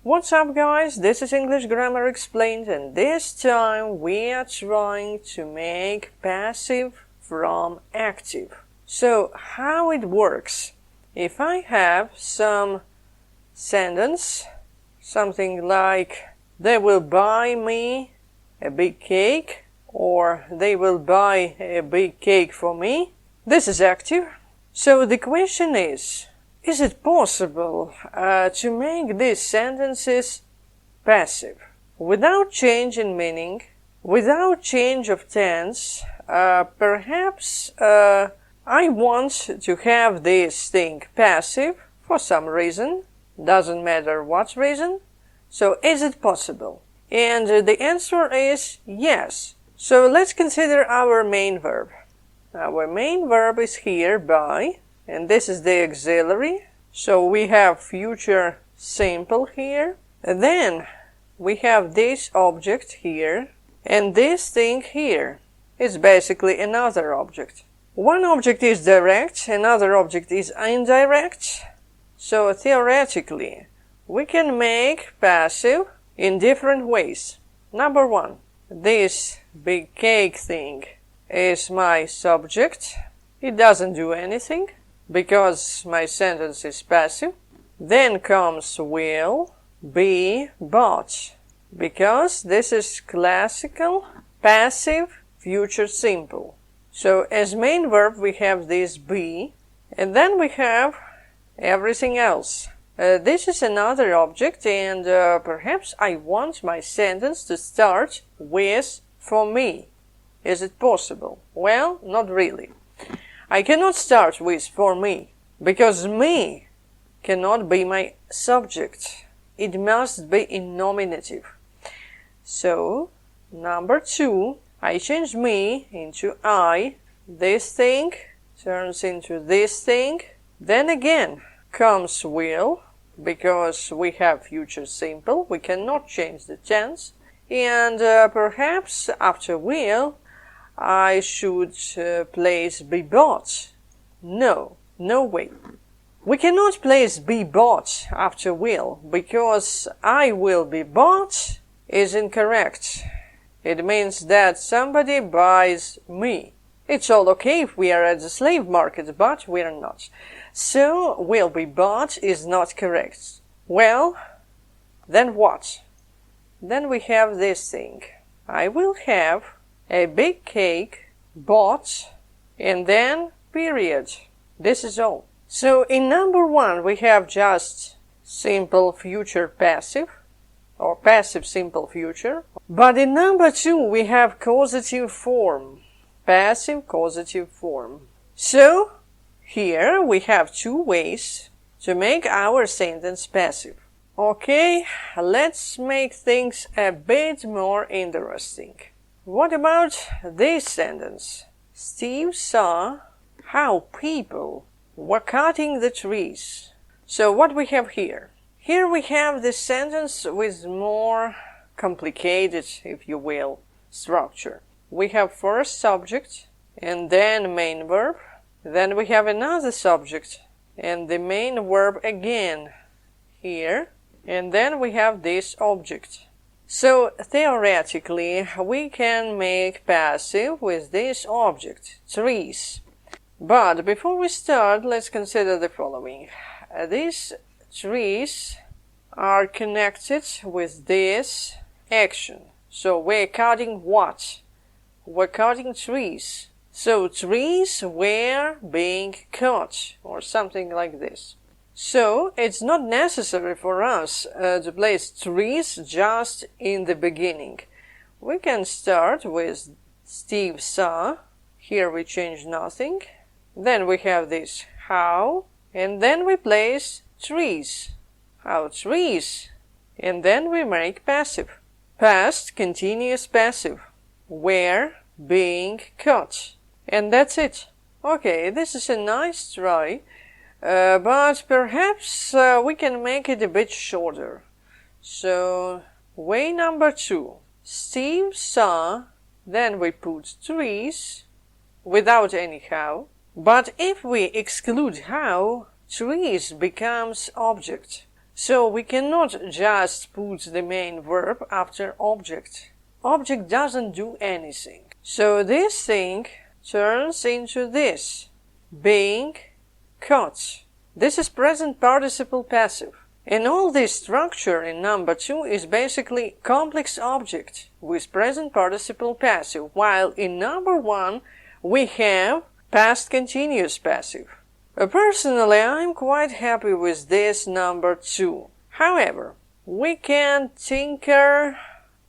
What's up, guys? This is English Grammar Explained, and this time we are trying to make passive from active. So, how it works? If I have some sentence, something like, they will buy me a big cake, or they will buy a big cake for me, this is active. So the question is it possible to make these sentences passive without change in meaning, without change of tense? Perhaps I want to have this thing passive for some reason, doesn't matter what reason. So is it possible? And the answer is yes. So let's consider our main verb. Our main verb is here, buy, and this is the auxiliary. So we have future simple here. And then we have this object here, and this thing here is basically another object. One object is direct, another object is indirect. So theoretically, we can make passive in different ways. Number one, this big cake thing is my subject. It doesn't do anything because my sentence is passive. Then comes will be bought, because this is classical passive future simple. So as main verb we have this be, and then we have everything else. This is another object, and perhaps I want my sentence to start with for me. Is it possible? Well, not really. I cannot start with for me, because me cannot be my subject. It must be in nominative. So, number two, I change me into I. This thing turns into this thing. Then again comes will, because we have future simple. We cannot change the tense. And perhaps after will, I should place be bought. No way. We cannot place be bought after will, because I will be bought is incorrect. It means that somebody buys me. It's all okay if we are at the slave market, but we are not. So, will be bought is not correct. Well, then what? Then we have this thing. I will have a big cake bought, and then period. This is all. So in number one we have just simple future passive, or passive simple future. But in number two we have causative form. Passive causative form. So here we have two ways to make our sentence passive. Okay, let's make things a bit more interesting. What about this sentence? Steve saw how people were cutting the trees. So what we have here? Here we have this sentence with more complicated, if you will, structure. We have first subject, and then main verb. Then we have another subject, and the main verb again here. And then we have this object. So theoretically, we can make passive with this object, trees. But before we start, let's consider the following. These trees are connected with this action. So we're cutting what? We're cutting trees. So trees were being cut, or something like this. So it's not necessary for us to place trees just in the beginning. We can start with Steve saw. Here we change nothing. Then we have this how, and then we place trees. How trees. And then we make passive. Past continuous passive. Were being cut. And that's it. Okay, this is a nice try. But perhaps we can make it a bit shorter. So, way number two. Steve saw, then we put trees, without any how. But if we exclude how, trees becomes object. So we cannot just put the main verb after object. Object doesn't do anything. So this thing turns into this, being caught. This is present participle passive. And all this structure in number 2 is basically complex object with present participle passive, while in number 1 we have past continuous passive. Personally, I'm quite happy with this number 2. However, we can tinker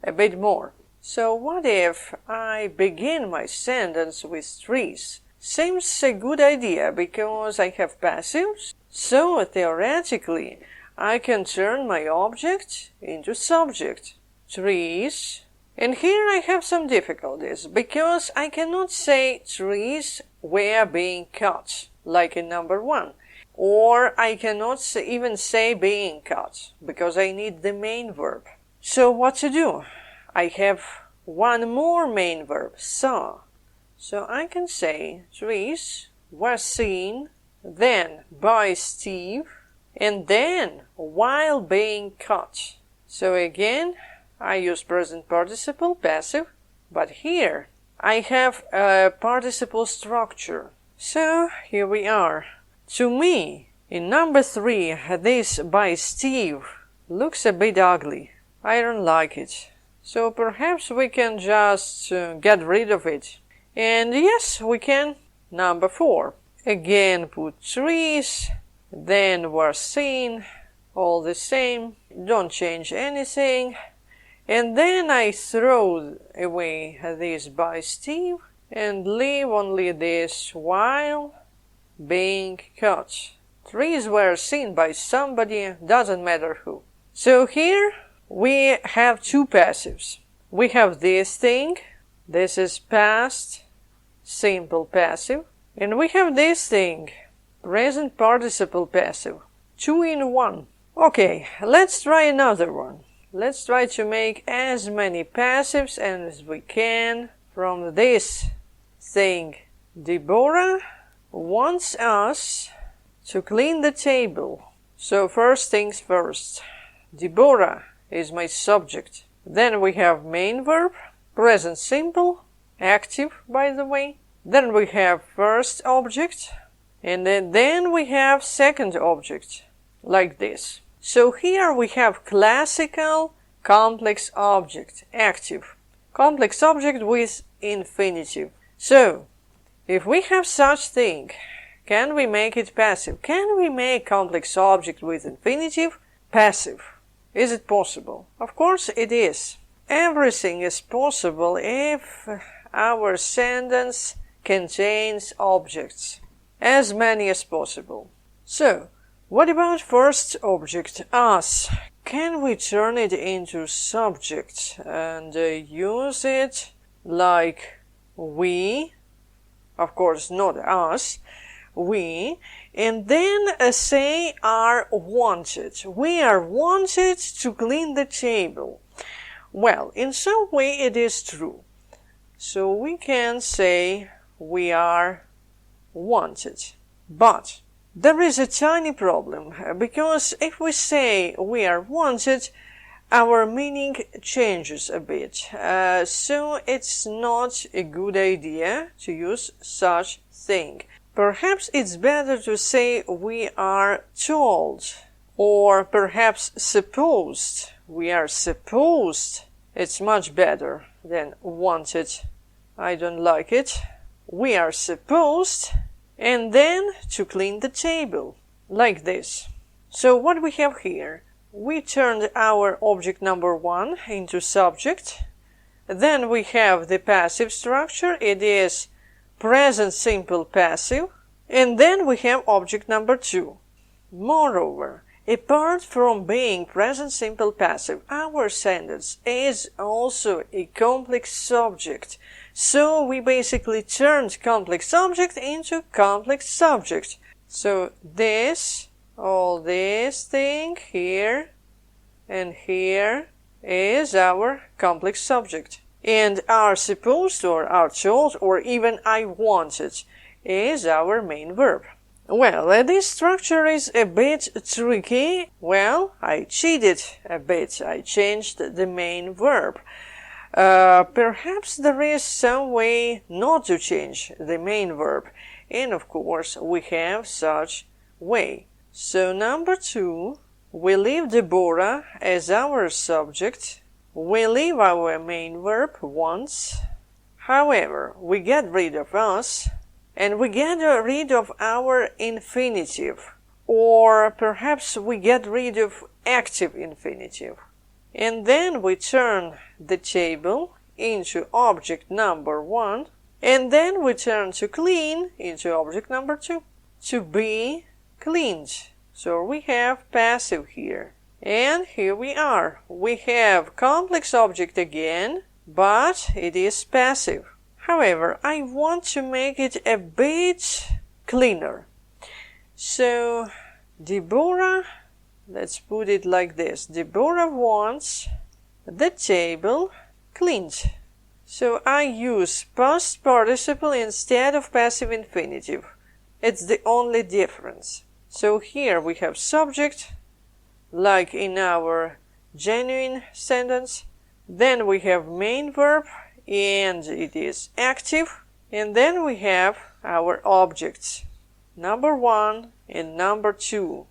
a bit more. So what if I begin my sentence with trees? Seems a good idea because I have passives. So theoretically, I can turn my object into subject. Trees. And here I have some difficulties because I cannot say trees were being cut, like in number 1. Or I cannot even say being cut, because I need the main verb. So what to do? I have one more main verb, saw. So I can say trees were seen, then by Steve, and then while being cut. So again, I use present participle passive, but here I have a participle structure. So here we are. To me, in number 3, this by Steve looks a bit ugly. I don't like it. So perhaps we can just get rid of it. And yes, we can. Number 4. Again put trees, then were seen, all the same. Don't change anything. And then I throw away this by Steve and leave only this while being caught. Trees were seen by somebody, doesn't matter who. So here we have 2 passives. We have this thing, this is past simple passive, and we have this thing, present participle passive. 2 in 1. Okay, let's try another one. Let's try to make as many passives as we can from this thing. Deborah wants us to clean the table. So first things first. Deborah is my subject. Then we have main verb, present simple, active by the way. Then we have first object, and then we have second object, like this. So here we have classical complex object, active. Complex object with infinitive. So, if we have such thing, can we make it passive? Can we make complex object with infinitive passive? Is it possible? Of course it is. Everything is possible if our sentence contains objects, as many as possible. So, what about first object, us? Can we turn it into subject and use it like we? Of course, not us. We. And then say are wanted. We are wanted to clean the table. Well, in some way it is true. So we can say we are wanted. But there is a tiny problem, because if we say we are wanted, our meaning changes a bit. So it's not a good idea to use such thing. Perhaps it's better to say we are told, or perhaps supposed. We are supposed. It's much better than wanted. I don't like it. We are supposed, and then to clean the table, like this. So what we have here? We turned our object number 1 into subject. Then we have the passive structure. It is present simple passive. And then we have object number 2. Moreover, apart from being present simple passive, our sentence is also a complex subject. So we basically turned complex object into complex subject. So this, all this thing here and here is our complex subject. And are supposed or are told or even I wanted is our main verb. Well, this structure is a bit tricky. Well, I cheated a bit. I changed the main verb. Perhaps there is some way not to change the main verb. And of course, we have such way. So number 2, we leave Deborah as our subject. We leave our main verb once. However, we get rid of us and we get rid of our infinitive. Or perhaps we get rid of active infinitive. And then we turn the table into object number 1. And then we turn to clean into object number 2. To be cleaned. So we have passive here. And here we are. We have complex object again, but it is passive. However, I want to make it a bit cleaner. So Deborah, let's put it like this. Deborah wants the table cleaned. So I use past participle instead of passive infinitive. It's the only difference. So here we have subject, like in our genuine sentence. Then we have main verb, and it is active. And then we have our objects, number 1 and number 2.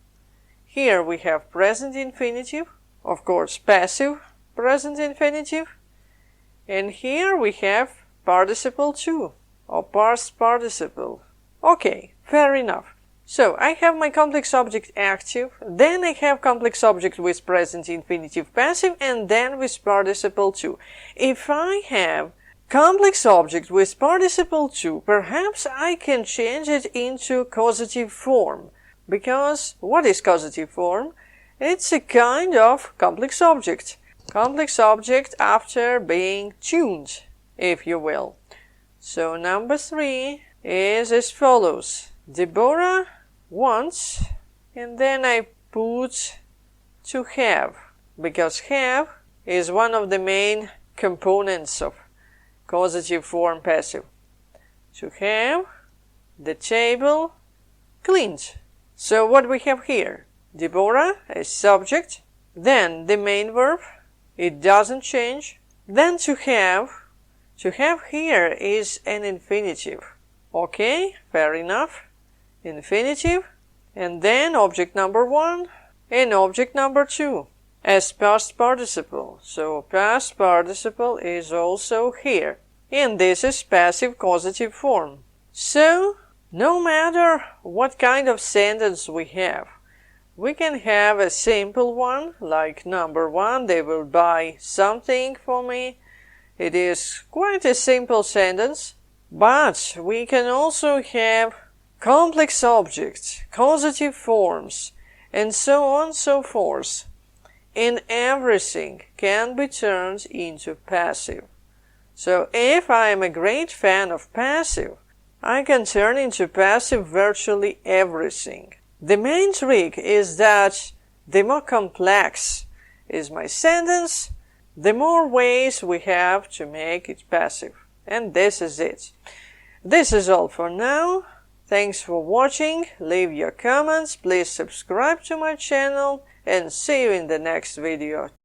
Here we have present infinitive, of course passive present infinitive. And here we have participle 2, or past participle. Okay, fair enough. So I have my complex object active, then I have complex object with present infinitive passive, and then with participle 2. If I have complex object with participle 2, perhaps I can change it into causative form. Because what is causative form? It's a kind of complex object. Complex object after being tuned, if you will. So number 3 is as follows. Deborah wants, and then I put to have, because have is one of the main components of causative form passive. To have the table cleaned. So what we have here? Deborah as subject, then the main verb, it doesn't change. Then to have here is an infinitive. Okay, fair enough. Infinitive, and then object number 1 and object number 2 as past participle. So past participle is also here. And this is passive causative form. So no matter what kind of sentence we have, we can have a simple one, like number 1, they will buy something for me. It is quite a simple sentence, but we can also have complex objects, causative forms, and so on and so forth. And everything can be turned into passive. So if I am a great fan of passive, I can turn into passive virtually everything. The main trick is that the more complex is my sentence, the more ways we have to make it passive. And this is it. This is all for now. Thanks for watching. Leave your comments. Please subscribe to my channel and see you in the next video.